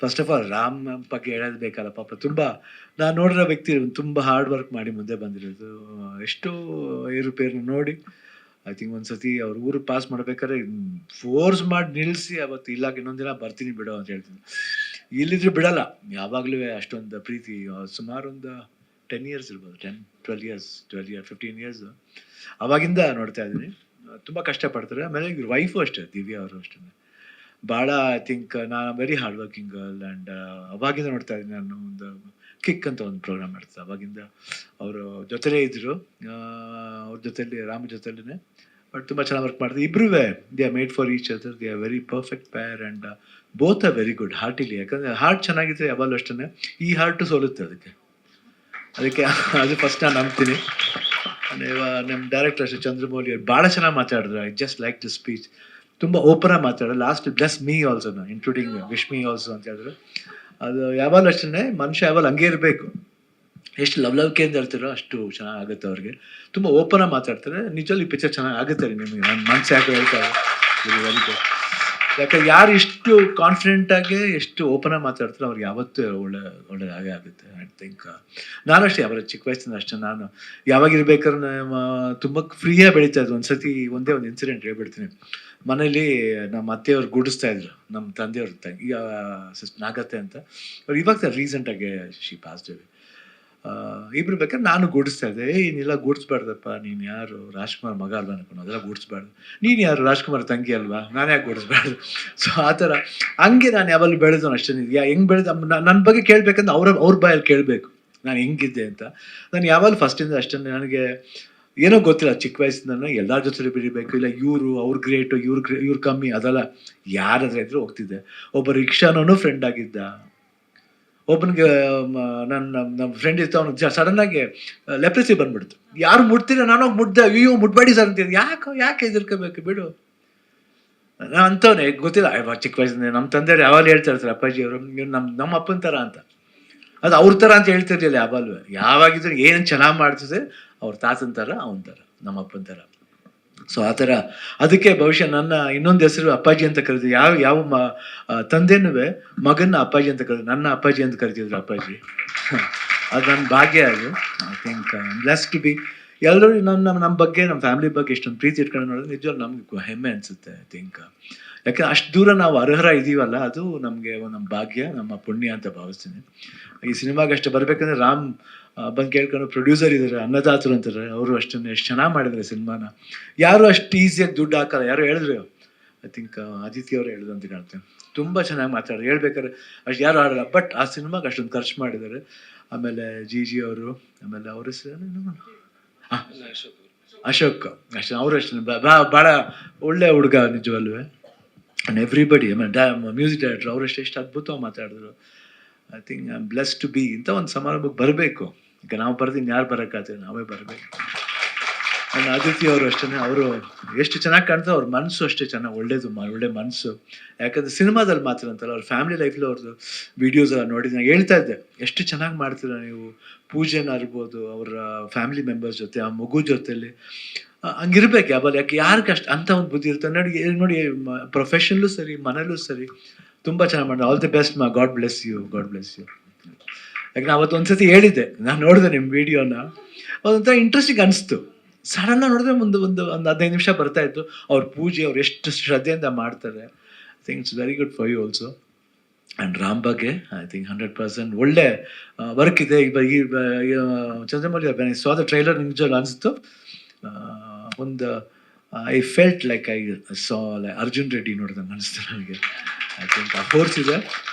First of all Ram ಬಗ್ಗೆ ಹೇಳೋದು ಬೇಕಲ್ಲ, ಪಾಪ ತುಂಬ ನಾನು ನೋಡಿರೋ ವ್ಯಕ್ತಿ ತುಂಬ ಹಾರ್ಡ್ ವರ್ಕ್ ಮಾಡಿ ಮುಂದೆ ಬಂದಿರೋದು. ಎಷ್ಟೋ ಏರುಪೇರು ನೋಡಿ ಐ ಥಿಂಕ್ ಒಂದ್ಸತಿ ಅವ್ರ ಊರು ಪಾಸ್ ಮಾಡ್ಬೇಕಾದ್ರೆ ಫೋರ್ಸ್ ಮಾಡಿ ನಿಲ್ಲಿಸಿ ಅವತ್ತು ಇಲ್ಲ ಇನ್ನೊಂದು ದಿನ ಬರ್ತೀನಿ ಬಿಡೋ ಅಂತ ಹೇಳ್ತೀನಿ. ಇಲ್ಲಿದ್ರು ಬಿಡಲ್ಲ, ಯಾವಾಗಲೂ ಅಷ್ಟೊಂದು ಪ್ರೀತಿ. ಸುಮಾರು ಒಂದು 10 ಇಯರ್ಸ್ ಇರ್ಬೋದು, 12 ಇಯರ್ಸ್ 15 ಇಯರ್ಸ್ ಅವಾಗಿಂದ ನೋಡ್ತಾ ಇದ್ದೀನಿ. ತುಂಬ ಕಷ್ಟಪಡ್ತಾರೆ. ಆಮೇಲೆ ಇವ್ರ ವೈಫು ಅಷ್ಟೇ, ದಿವ್ಯಾ ಅವರು ಅಷ್ಟೇ ಭಾಳ ಐ ಥಿಂಕ್ ನಾನು very hard working girl. And ಅವಾಗಿಂದ ನೋಡ್ತಾ ಇದ್ದೀನಿ ನಾನು. ಒಂದು ಕಿಕ್ ಅಂತ ಒಂದು ಪ್ರೋಗ್ರಾಮ್ ಮಾಡ್ತಾರೆ, ಅವಾಗಿಂದ ಅವರು ಜೊತೆಲೇ ಇದ್ದರು. ಅವ್ರ ಜೊತೆಲಿ ರಾಮ ಜೊತೆಲೇ ಬಟ್ ತುಂಬ ಚೆನ್ನಾಗಿ ವರ್ಕ್ ಮಾಡ್ತಾರೆ. ಇಬ್ಬರೂ they are made for each other, they are very perfect pair. And both are very good heartily. ಯಾಕಂದರೆ ಹಾರ್ಟ್ ಚೆನ್ನಾಗಿದ್ರೆ ಯಾವಾಗಲೂ ಅಷ್ಟೇ, ಈ ಹಾರ್ಟು ಸೋಲುತ್ತೆ ಅದಕ್ಕೆ ಅದು ಫಸ್ಟ್ ನಾನು ನಂಬ್ತೀನಿ. ನಮ್ಮ ಡೈರೆಕ್ಟರ್ ಅಷ್ಟೇ ಚಂದ್ರಮೌಳಿ ಅವ್ರು ಭಾಳ ಚೆನ್ನಾಗಿ ಮಾತಾಡಿದ್ರು. I just like the speech. ತುಂಬ ಓಪನ್ ಆಗಿ ಮಾತಾಡೋದು. Last bless me also, including wish me also ಅಂತ ಹೇಳಿದ್ರು. ಅದು ಯಾವಾಗಲೂ ಅಷ್ಟೇ, ಮನುಷ್ಯ ಯಾವಾಗಲೂ ಹಂಗೆ ಇರಬೇಕು. ಎಷ್ಟು ಲವ್ಲವಿಕೆಯಿಂದ ಇರ್ತಾರೋ ಅಷ್ಟು ಚೆನ್ನಾಗುತ್ತೆ ಅವ್ರಿಗೆ. ತುಂಬ ಓಪನ್ ಆಗಿ ಮಾತಾಡ್ತಾರೆ. ನಿಜವೂ ಈ ಪಿಕ್ಚರ್ ಚೆನ್ನಾಗಿ ಆಗುತ್ತೆ ರೀ ನಿಮಗೆ. ನನ್ನ ಮನಸ್ಸು ಯಾಕೆ ಹೇಳ್ತಾರೆ ಇದು ವೆರಿ ಗುಡ್. ಯಾಕಂದ್ರೆ ಯಾರು ಎಷ್ಟು ಕಾನ್ಫಿಡೆಂಟಾಗಿ ಎಷ್ಟು ಓಪನ್ ಆಗಿ ಮಾತಾಡ್ತಾರೆ ಅವ್ರಿಗೆ ಯಾವತ್ತೂ ಒಳ್ಳೆದಾಗೇ ಆಗುತ್ತೆ. ಐ ಥಿಂಕ್ ನಾನು ಅಷ್ಟೇ ಯಾವಾಗ ಚಿಕ್ಕ ವಯಸ್ಸಿಂದ ಅಷ್ಟೇ, ನಾನು ಯಾವಾಗ ಇರ್ಬೇಕಾದ್ರೆ ತುಂಬ ಫ್ರೀಯಾಗಿ ಬೆಳೀತಾ ಇದ್ದೆ. ಒಂದ್ಸತಿ ಒಂದೇ ಒಂದು ಇನ್ಸಿಡೆಂಟ್ ಹೇಳ್ಬಿಡ್ತೀನಿ. ಮನೇಲಿ ನಮ್ಮ ಅತ್ತೆಯವ್ರು ಗೂಡಿಸ್ತಾ ಇದ್ರು, ನಮ್ಮ ತಂದೆಯವ್ರ ತಂಗಿ ನಾಗತ್ತೆ ಅಂತ. ಅವ್ರು ಇವಾಗ ರೀಸೆಂಟಾಗಿ ಶಿ ಪಾಸ್ಡ್ ಅವೇ. ಇಬ್ರು ಬೇಕಾದ್ರೆ ನಾನು ಗೂಡಿಸ್ತಾ ಇದ್ದೆ. ನೀನೆಲ್ಲ ಗೂಡಿಸ್ಬಾರ್ದಪ್ಪ, ನೀನು ಯಾರು ರಾಜ್ಕುಮಾರ್ ಮಗ ಅಲ್ವಾ ಅನ್ಕೊಂಡು, ಅದೆಲ್ಲ ಗೂಡಿಸ್ಬಾರ್ದು. ನೀನು ಯಾರು ರಾಜ್ಕುಮಾರ್ ತಂಗಿ ಅಲ್ವಾ, ನಾನು ಯಾಕೆ ಗೂಡಿಸ್ಬಾರ್ದು. ಸೊ ಆ ಥರ ಹಂಗೆ ನಾನು ಯಾವಾಗಲೂ ಬೆಳೆದವನು ಅಷ್ಟೇ. ಹೆಂಗೆ ಬೆಳೆದ ನನ್ನ ಬಗ್ಗೆ ಕೇಳಬೇಕಂದ್ರೆ ಅವ್ರ ಬಾಯಲ್ಲಿ ಕೇಳಬೇಕು ನಾನು ಹೆಂಗಿದ್ದೆ ಅಂತ. ನಾನು ಯಾವಾಗಲೂ ಫಸ್ಟಿಂದ ಅಷ್ಟೇ. ನನಗೆ ಏನೋ ಗೊತ್ತಿಲ್ಲ, ಚಿಕ್ಕ ವಯಸ್ಸಿಂದ ಎಲ್ಲರ ಜೊತೆ ಬೆಳಿಬೇಕು, ಇಲ್ಲ ಅವ್ರು ಗ್ರೇಟು ಇವ್ರು ಕಮ್ಮಿ, ಅದೆಲ್ಲ ಯಾರಾದ್ರೆ ಇದ್ರು ಹೋಗ್ತಿದ್ದೆ. ಒಬ್ಬ ರಿಕ್ಷಾನೂ ಫ್ರೆಂಡ್ ಆಗಿದ್ದ. ಒಬ್ಬನಿಗೆ ನಮ್ಮ ಫ್ರೆಂಡ್ ಇರ್ತ, ಅವ್ನಿಗೆ ಸಡನ್ನಾಗಿ ಲೆಪ್ರಸಿ ಬಂದ್ಬಿಡ್ತು. ಯಾರು ಮುಟ್ತೀರ, ನಾನೋಗಿ ಮುಟ್ದೆ, ಅಯ್ಯೋ ಮುಟ್ಬೇಡಿ ಸರ್ ಅಂತಿದ್ದೆ. ಯಾಕೆ ಎದುರ್ಕೋಬೇಕು ಬಿಡು. ನಾನು ಅಂಥವ್ನೆ ಗೊತ್ತಿಲ್ಲ ಚಿಕ್ಕ ವಯಸ್ಸಿಂದ. ನಮ್ಮ ತಂದೆಯವ್ರು ಯಾವಾಗಲೂ ಹೇಳ್ತಾ ಇರ್ತಾರೆ, ಅಪ್ಪಾಜಿ ಅವರು ನೀವು ನಮ್ಮ ಅಪ್ಪನ ಥರ ಅಂತ. ಅದು ಅವ್ರ ಥರ ಅಂತ ಹೇಳ್ತಿರ್ಲಿಲ್ಲ ಯಾವಾಗಲೂ. ಯಾವಾಗಿದ್ರು ಏನು ಚೆನ್ನಾಗಿ ಮಾಡ್ತಿದೆ ಅವ್ರ ತಾತನ ಥರ, ಅವನ ಥರ, ನಮ್ಮ ಅಪ್ಪನ ಥರ. ಸೊ ಆ ಥರ ಅದಕ್ಕೆ ಬಹುಶಃ ನನ್ನ ಇನ್ನೊಂದು ಹೆಸರು ಅಪ್ಪಾಜಿ ಅಂತ ಕರೀತಿದ್ರು. ಯಾವ ತಂದೆನೂ ಮಗನ್ನ ಅಪ್ಪಾಜಿ ಅಂತ ಕರೀತಿದ್ರು, ನನ್ನ ಅಪ್ಪಾಜಿ ಅಂತ ಕರಿತಿದ್ರು ಅಪ್ಪಾಜಿ. ಅದು ನನ್ನ ಭಾಗ್ಯ. ಅದು I think bless to be. ಎಲ್ಲರೂ ನಮ್ಮ ಬಗ್ಗೆ, ನಮ್ಮ ಫ್ಯಾಮಿಲಿ ಬಗ್ಗೆ ಎಷ್ಟೊಂದು ಪ್ರೀತಿ ಇಟ್ಕೊಂಡು ನೋಡಿದ್ರೆ ನಿಜವಾಗ್ಲೂ ನಮ್ಗೆ ಹೆಮ್ಮೆ ಅನಿಸುತ್ತೆ. ಐ ಥಿಂಕ್ ಯಾಕಂದ್ರೆ ಅಷ್ಟು ದೂರ ನಾವು ಅರ್ಹರ ಇದೀವಲ್ಲ, ಅದು ನಮಗೆ ನಮ್ಮ ಭಾಗ್ಯ, ನಮ್ಮ ಪುಣ್ಯ ಅಂತ ಭಾವಿಸ್ತೀನಿ. ಈ ಸಿನಿಮಾಗೆ ಅಷ್ಟು ಬರಬೇಕಂದ್ರೆ ರಾಮ್ ಬಂದು ಕೇಳ್ಕೊಂಡು ಪ್ರೊಡ್ಯೂಸರ್ ಇದ್ದಾರೆ, ಅನ್ನದಾತರು ಅಂತಾರೆ, ಅವರು ಅಷ್ಟನ್ನು ಎಷ್ಟು ಚೆನ್ನಾಗಿ ಮಾಡಿದ್ದಾರೆ ಸಿನಿಮಾನ. ಯಾರು ಅಷ್ಟು ಈಸಿಯಾಗಿ ದುಡ್ಡು ಹಾಕಲ್ಲ. ಯಾರು ಹೇಳಿದ್ರು, ಐ ಥಿಂಕ್ ಆದಿತ್ಯ ಅವರು ಹೇಳಿದ್ರು ಅಂತ ಕಾಣ್ತೇನೆ. ತುಂಬ ಚೆನ್ನಾಗಿ ಮಾತಾಡೋದು, ಹೇಳ್ಬೇಕಾದ್ರೆ ಅಷ್ಟು ಯಾರು ಆಡಲ್ಲ. ಬಟ್ ಆ ಸಿನಿಮಾಗೆ ಅಷ್ಟೊಂದು ಖರ್ಚು ಮಾಡಿದ್ದಾರೆ. ಆಮೇಲೆ ಜಿ ಅವರು, ಆಮೇಲೆ ಅವ್ರ ಹೆಸರು ಅಶೋಕ್ ಅಷ್ಟೇ, ಅವರು ಅಷ್ಟೇ ಭಾಳ ಒಳ್ಳೆ ಹುಡುಗ ನಿಜವಲ್ವೇ. ಆ್ಯಂಡ್ ಎವ್ರಿಬಡಿ, ಆಮೇಲೆ ಮ್ಯೂಸಿಕ್ ಡೈರೆಕ್ಟರ್ ಅವರಷ್ಟು ಎಷ್ಟು ಅದ್ಭುತವಾಗಿ ಮಾತಾಡಿದ್ರು. I think I am bless to be. ಇಂಥ ಒಂದು ಸಮಾರಂಭಕ್ಕೆ ಬರಬೇಕು. ಈಗ ನಾವು ಬರ್ತೀನಿ, ಯಾರು ಬರೋಕ್ಕಾಗ್ತದೆ, ನಾವೇ ಬರಬೇಕು. ಆ್ಯಂಡ್ ಆದಿತ್ಯ ಅವರು ಅಷ್ಟೇ, ಅವರು ಎಷ್ಟು ಚೆನ್ನಾಗಿ ಕಾಣ್ತಾರೆ. ಅವ್ರ ಮನಸ್ಸು ಅಷ್ಟೇ ಚೆನ್ನಾಗಿ ಒಳ್ಳೇದು, ಒಳ್ಳೆ ಮನಸ್ಸು. ಯಾಕಂದರೆ ಸಿನಿಮಾದಲ್ಲಿ ಮಾತ್ರ ಅಂತಲ್ಲ, ಅವ್ರ ಫ್ಯಾಮಿಲಿ ಲೈಫಲ್ಲಿ ಅವ್ರದ್ದು ವೀಡಿಯೋಸ್ ಎಲ್ಲ ನೋಡಿ ನಾನು ಹೇಳ್ತಾ ಇದ್ದೆ, ಎಷ್ಟು ಚೆನ್ನಾಗಿ ಮಾಡ್ತೀರ ನೀವು ಪೂಜೆನ ಇರ್ಬೋದು, ಅವರ ಫ್ಯಾಮಿಲಿ ಮೆಂಬರ್ಸ್ ಜೊತೆ, ಆ ಮಗು ಜೊತೆಲಿ ಹಂಗಿರ್ಬೇಕು ಯಾವಾಗ. ಯಾಕೆ ಯಾರಿಗೆ ಅಷ್ಟು ಅಂಥ ಒಂದು ಬುದ್ಧಿ ಇರ್ತಾರೆ ನೋಡಿ. ಪ್ರೊಫೆಷನ್ಲೂ ಸರಿ, ಮನೇಲೂ ಸರಿ ತುಂಬ ಚೆನ್ನಾಗಿ ಮಾಡಿದೆ. ಆಲ್ ದಿ ಬೆಸ್ಟ್ ಮಾ, God bless you, God bless you. ಯಾಕೆ ನಾನು ಅವತ್ತು ಒಂದ್ಸತಿ ಹೇಳಿದ್ದೆ, ನಾನು ನೋಡಿದೆ ನಿಮ್ಮ ವೀಡಿಯೋನ, ಅದೊಂಥರ ಇಂಟ್ರೆಸ್ಟಿಂಗ್ ಅನಿಸ್ತು. ಸಡನ್ನಾಗಿ ನೋಡಿದ್ರೆ ಒಂದು 15 ನಿಮಿಷ ಬರ್ತಾಯಿತ್ತು. ಅವ್ರ ಪೂಜೆ ಅವ್ರು ಎಷ್ಟು ಶ್ರದ್ಧೆಯಿಂದ ಮಾಡ್ತಾರೆ. I think it's very good for you also. And Ram ಬಗ್ಗೆ ಐ ಥಿಂಕ್ 100% ಒಳ್ಳೆ ವರ್ಕ್ ಇದೆ. ಈ ಚಂದ್ರಮೌಳಿ ಸೋ ದ ಟ್ರೈಲರ್ ನಿಜವಲ್ಲ ಅನಿಸ್ತು. ಒಂದು I felt like I so Arjun Reddy ನೋಡಿದಂಗೆ ಅನಿಸ್ತು ನನಗೆ. ಐ ಥಿಂಕ್ ಆ ಫೋರ್ಸ್ ಇದೆ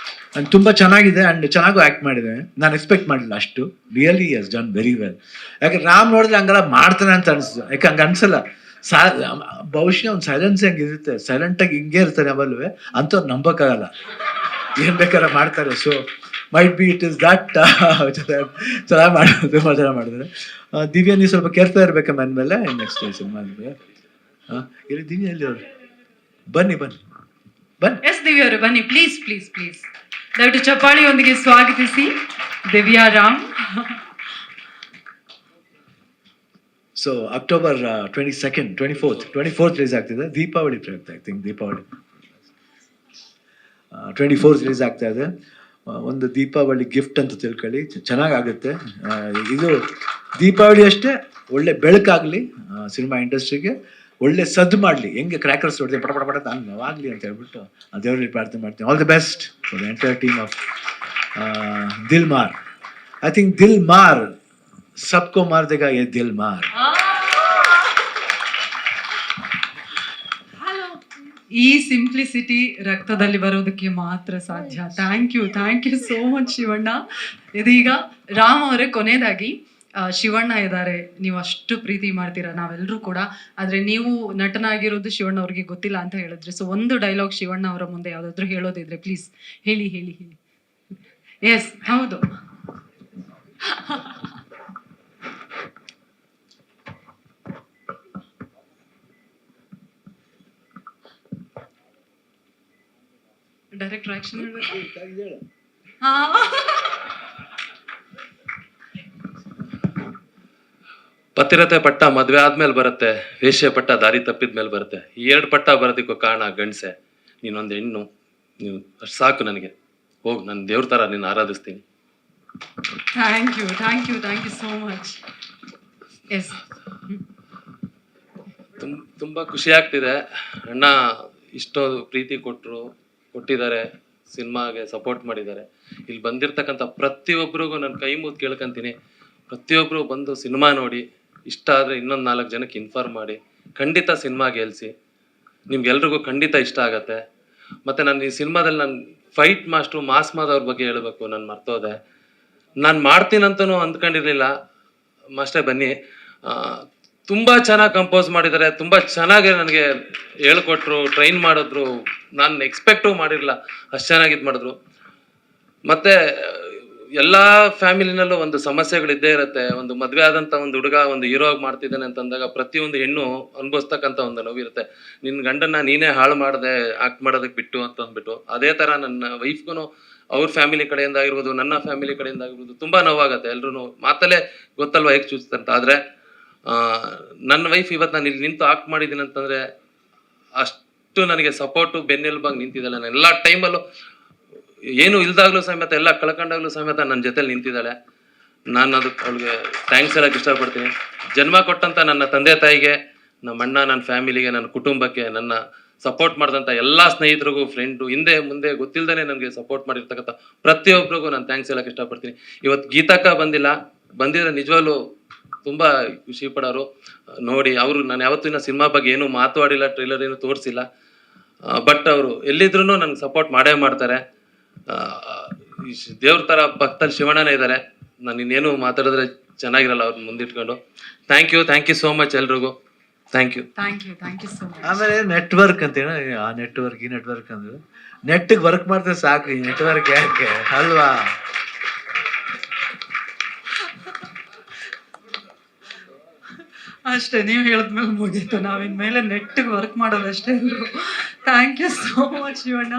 ಆ್ಯಂಡ್ ತುಂಬ ಚೆನ್ನಾಗಿದೆ. ಆ್ಯಂಡ್ ಚೆನ್ನಾಗೂ ಆ್ಯಕ್ಟ್ ಮಾಡಿದೆ. ನಾನು ಎಕ್ಸ್ಪೆಕ್ಟ್ ಮಾಡಿಲ್ಲ ಅಷ್ಟು. Really has done very well. ಯಾಕೆ ರಾಮ್ ನೋಡಿದ್ರೆ ಹಂಗೆಲ್ಲ ಮಾಡ್ತಾನೆ ಅಂತ ಅನಿಸ್ತು. ಯಾಕೆ ಹಂಗೆ ಅನಿಸಲ್ಲ. ಬಹುಶಃ ಅವ್ನು ಸೈಲೆನ್ಸ್ ಹೆಂಗಿರುತ್ತೆ, ಸೈಲೆಂಟಾಗಿ ಹಿಂಗೆ ಇರ್ತಾನೆ ಯಾವಲ್ವೇ, ಅಂಥವ್ರು ನಂಬೋಕ್ಕಾಗಲ್ಲ, ಏನು ಬೇಕಾದ್ರೆ ಮಾಡ್ತಾರೆ. So might be it is that. ಚೆನ್ನಾಗಿ ಮಾಡೋದು, ತುಂಬ ಚೆನ್ನಾಗಿ ಮಾಡಿದ್ರೆ. ದಿವ್ಯಾ ನೀವು ಸ್ವಲ್ಪ ಕೇರ್ತಾ ಇರ್ಬೇಕಮ್ಮ ಅಂದಮೇಲೆ ನೆಕ್ಸ್ಟ್ ಸಿನಿಮಾ ಅಂದರೆ. ಇಲ್ಲಿ ದಿವ್ಯಾ ಎಲ್ಲಿ ಅವರು? ಬನ್ನಿ ಎಸ್ ದಿವ್ಯಾ ಅವರು ಬನ್ನಿ, ಪ್ಲೀಸ್ ಪ್ಲೀಸ್ ಪ್ಲೀಸ್. ದಯವಿಟ್ಟು ಚಪ್ಪಾಳಿಯೊಂದಿಗೆ ಸ್ವಾಗತಿಸಿ Divya Ram. So October 24th release ಆಗ್ತಿದೆ. ದೀಪಾವಳಿ ಪ್ರಯುಕ್ತ, ಐ ಥಿಂಕ್ ದೀಪಾವಳಿ 24 ರಿಲೀಸ್ ಆಗ್ತಾ ಇದೆ. ಒಂದು ದೀಪಾವಳಿ ಗಿಫ್ಟ್ ಅಂತ ತಿಳ್ಕೊಳ್ಳಿ, ಚೆನ್ನಾಗಾಗುತ್ತೆ. ಇದು ದೀಪಾವಳಿ ಅಷ್ಟೇ ಒಳ್ಳೆ ಬೆಳಕಾಗಲಿ ಸಿನಿಮಾ ಇಂಡಸ್ಟ್ರಿಗೆ, ಒಳ್ಳೆ ಸದ್ದು ಮಾಡಲಿ, ಹೆಂಗೆ ಕ್ರ್ಯಾಕರ್ಸ್ ಹೊಡೆದು ಪಟ ಪಟ ಪಟ ಆಗಲಿ ಅಂತ ಹೇಳ್ಬಿಟ್ಟು ದೇವರಲ್ಲಿ ಪ್ರಾರ್ಥನೆ ಮಾಡ್ತೀನಿ. All the best for the entire team of Dil Mar. I think ದಿಲ್ ಮಾರ್ ಸಬ್ಕೋ ಮಾರ್ ದೇಗಾ ಯೇ ದಿಲ್ ಮಾರ್. ಈ ಸಿಂಪ್ಲಿಸಿಟಿ ರಕ್ತದಲ್ಲಿ ಬರೋದಕ್ಕೆ ಮಾತ್ರ ಸಾಧ್ಯ. Thank you so much Shivanna. ಇದೀಗ ರಾಮ್ ಅವರೇ ಕೊನೆಯದಾಗಿ, ಶಿವಣ್ಣ ಇದ್ದಾರೆ, ನೀವು ಅಷ್ಟು ಪ್ರೀತಿ ಮಾಡ್ತೀರಾ ನಾವೆಲ್ಲರೂ ಕೂಡ, ಆದರೆ ನೀವು ನಟನಾಗಿರೋದು ಶಿವಣ್ಣ ಅವ್ರಿಗೆ ಗೊತ್ತಿಲ್ಲ ಅಂತ ಹೇಳಿದ್ರಿ. ಸೊ ಒಂದು ಡೈಲಾಗ್ ಶಿವಣ್ಣ ಅವರ ಮುಂದೆ ಯಾವುದಾದ್ರೂ ಹೇಳೋದಿದ್ರೆ ಪ್ಲೀಸ್ ಹೇಳಿ. ಎಸ್, ಹೌದು. ಡೈರೆಕ್ಟ್ ಆಕ್ಷನ್ ಪತಿರತೆ ಪಟ್ಟ ಮದ್ವೆ ಆದ್ಮೇಲೆ ಬರುತ್ತೆ, ವೇಶ್ಯ ಪಟ್ಟ ದಾರಿ ತಪ್ಪಿದ್ಮೇಲೆ ಬರುತ್ತೆ. ಈ 2 ಪಟ್ಟ ಬರೋದಕ್ಕೂ ಕಾರಣ ಗಂಡ್ಸೆ. ನೀನೊಂದು ಹೆಣ್ಣು, ನೀನು ಅಷ್ಟು ಸಾಕು ನನಗೆ. ಹೋಗ್, ನಾನು ದೇವ್ರ ತರ ನಿನ್ನ ಆರಾಧಿಸ್ತೀನಿ. Thank you so much. Yes, ತುಂಬಾ ಖುಷಿ ಆಗ್ತಿದೆ. ಅಣ್ಣ ಇಷ್ಟೊಂದು ಪ್ರೀತಿ ಕೊಟ್ಟಿದ್ದಾರೆ, ಸಿನಿಮಾಗೆ ಸಪೋರ್ಟ್ ಮಾಡಿದ್ದಾರೆ. ಇಲ್ಲಿ ಬಂದಿರ್ತಕ್ಕಂಥ ಪ್ರತಿಯೊಬ್ಬರಿಗೂ ನಾನು ಕೈ ಮುಗಿದು ಕೇಳ್ಕೊಂತೀನಿ, ಪ್ರತಿಯೊಬ್ಬರು ಬಂದು ಸಿನಿಮಾ ನೋಡಿ ಇಷ್ಟ ಆದರೆ ಇನ್ನೊಂದು 4 ಜನಕ್ಕೆ ಇನ್ಫಾರ್ಮ್ ಮಾಡಿ, ಖಂಡಿತ ಸಿನಿಮಾ ಗೆಲ್ಸಿ. ನಿಮ್ಗೆಲ್ರಿಗೂ ಖಂಡಿತ ಇಷ್ಟ ಆಗತ್ತೆ. ಮತ್ತು ನಾನು ಈ ಸಿನಿಮಾದಲ್ಲಿ ನಾನು ಫೈಟ್ ಮಾಸ್ಟ್ರು ಮಾಸ್ಮಾದವ್ರ ಬಗ್ಗೆ ಹೇಳಬೇಕು, ನಾನು ಮರ್ತೋದೆ. ನಾನು ಮಾಡ್ತೀನಂತನೂ ಅಂದ್ಕೊಂಡಿರಲಿಲ್ಲ. ಮಾಸ್ಟರ್ ಬನ್ನಿ, ತುಂಬ ಚೆನ್ನಾಗಿ ಕಂಪೋಸ್ ಮಾಡಿದ್ದಾರೆ, ತುಂಬ ಚೆನ್ನಾಗಿ ನನಗೆ ಹೇಳ್ಕೊಟ್ರು, ಟ್ರೈನ್ ಮಾಡಿದ್ರು. ನಾನು ಎಕ್ಸ್ಪೆಕ್ಟೂ ಮಾಡಿರಲಿಲ್ಲ ಅಷ್ಟು ಚೆನ್ನಾಗಿ ಇದು ಮಾಡಿದ್ರು. ಮತ್ತು ಎಲ್ಲ ಫ್ಯಾಮಿಲಿನಲ್ಲೂ ಒಂದು ಸಮಸ್ಯೆಗಳಿದ್ದೇ ಇರುತ್ತೆ. ಒಂದು ಮದುವೆ ಆದಂಥ ಒಂದು ಹುಡುಗ ಒಂದು ಹೀರೋ ಆಗಿ ಮಾಡ್ತಿದ್ದಾನೆ ಅಂತಂದಾಗ ಪ್ರತಿಯೊಂದು ಹೆಣ್ಣು ಅನುಭವಿಸ್ತಕ್ಕಂಥ ಒಂದು ನೋವಿರುತ್ತೆ. ನಿನ್ನ ಗಂಡನ್ನ ನೀನೇ ಹಾಳು ಮಾಡಿದೆ ಆಕ್ಟ್ ಮಾಡೋದಕ್ಕೆ ಬಿಟ್ಟು ಅಂತ ಅಂದ್ಬಿಟ್ಟು. ಅದೇ ಥರ ನನ್ನ ವೈಫ್ಗೂ ಅವ್ರ ಫ್ಯಾಮಿಲಿ ಕಡೆಯಿಂದ ಆಗಿರ್ಬೋದು, ನನ್ನ ಫ್ಯಾಮಿಲಿ ಕಡೆಯಿಂದ ಆಗಿರ್ಬೋದು, ತುಂಬ ನೋವಾಗುತ್ತೆ. ಎಲ್ರೂ ಮಾತಲ್ಲೇ ಗೊತ್ತಲ್ವ ಹೇಗೆ ಚೂಸ್ತಂತ. ಆದರೆ ನನ್ನ ವೈಫ್ ಇವತ್ತು ನಾನು ಇಲ್ಲಿ ನಿಂತು ಆಕ್ಟ್ ಮಾಡಿದ್ದೀನಿ ಅಂತಂದರೆ ಅಷ್ಟು ನನಗೆ ಸಪೋರ್ಟು, ಬೆನ್ನೆಲುಬಾಗಿ ನಿಂತಿದ್ದಾಳೆ. ನಾನು ಎಲ್ಲ ಟೈಮಲ್ಲೂ ಏನು ಇಲ್ದಾಗ್ಲೂ ಸಮೇತ, ಎಲ್ಲ ಕಳ್ಕೊಂಡಾಗ್ಲೂ ಸಮೇತ ನನ್ನ ಜೊತೆಲಿ ನಿಂತಿದ್ದಾಳೆ. ನಾನು ಅದಕ್ಕೆ ಅವಳಿಗೆ ಥ್ಯಾಂಕ್ಸ್ ಹೇಳಕ್ಕೆ ಇಷ್ಟಪಡ್ತೀನಿ. ಜನ್ಮ ಕೊಟ್ಟಂಥ ನನ್ನ ತಂದೆ ತಾಯಿಗೆ, ನಮ್ಮ ಅಣ್ಣ, ನನ್ನ ಫ್ಯಾಮಿಲಿಗೆ, ನನ್ನ ಕುಟುಂಬಕ್ಕೆ, ನನ್ನ ಸಪೋರ್ಟ್ ಮಾಡಿದಂಥ ಎಲ್ಲ ಸ್ನೇಹಿತರಿಗೂ, ಫ್ರೆಂಡು, ಹಿಂದೆ ಮುಂದೆ ಗೊತ್ತಿಲ್ಲದೇ ನನಗೆ ಸಪೋರ್ಟ್ ಮಾಡಿರ್ತಕ್ಕಂಥ ಪ್ರತಿಯೊಬ್ಬರಿಗೂ ನಾನು ಥ್ಯಾಂಕ್ಸ್ ಹೇಳಕ್ಕೆ ಇಷ್ಟಪಡ್ತೀನಿ. ಇವತ್ತು ಗೀತಕ್ಕ ಬಂದಿದ್ರೆ ನಿಜವಾಗ್ಲೂ ತುಂಬ ಖುಷಿ ಪಡೋರು. ನೋಡಿ, ಅವರು ನಾನು ಯಾವತ್ತೂ ಇನ್ನು ಸಿನಿಮಾ ಬಗ್ಗೆ ಏನೂ ಮಾತಾಡಿಲ್ಲ, ಟ್ರೈಲರ್ ಏನೂ ತೋರಿಸಿಲ್ಲ. ಬಟ್ ಅವರು ಎಲ್ಲಿದ್ರೂ ನನಗೆ ಸಪೋರ್ಟ್ ಮಾಡೇ ಮಾಡ್ತಾರೆ. ದೇವ್ರ ಥರ ಪಕ್ಕದಲ್ಲಿ ಶಿವಣ್ಣನೇ ಇದ್ದಾರೆ. ನಾನು ಇನ್ನೇನು ಮಾತಾಡಿದ್ರೆ ಚೆನ್ನಾಗಿರಲ್ಲ ಅವ್ರನ್ನ ಮುಂದಿಟ್ಕೊಂಡು. ಥ್ಯಾಂಕ್ ಯು ಸೋ ಮಚ್ ಎಲ್ರಿಗೂ. Thank you so much. ಆಮೇಲೆ ನೆಟ್ವರ್ಕ್ ಅಂತ ಆ ನೆಟ್ವರ್ಕ್ ಈ ನೆಟ್ವರ್ಕ್ ಅಂದ್ರೆ ನೆಟ್ಟಿಗೆ ವರ್ಕ್ ಮಾಡಿದ್ರೆ ಸಾಕು, ಈ ನೆಟ್ವರ್ಕ್ ಯಾಕೆ ಅಲ್ವಾ? ಅಷ್ಟೇ, ನೀವು ಹೇಳಿದ್ಮೇಲೆ ಮುಗೀತು. ನಾವಿನ್ಮೇಲೆ ನೆಟ್ಟಿಗೆ ವರ್ಕ್ ಮಾಡೋದಷ್ಟೇ ಎಲ್ಲರೂ. Thank you so much Shivanna.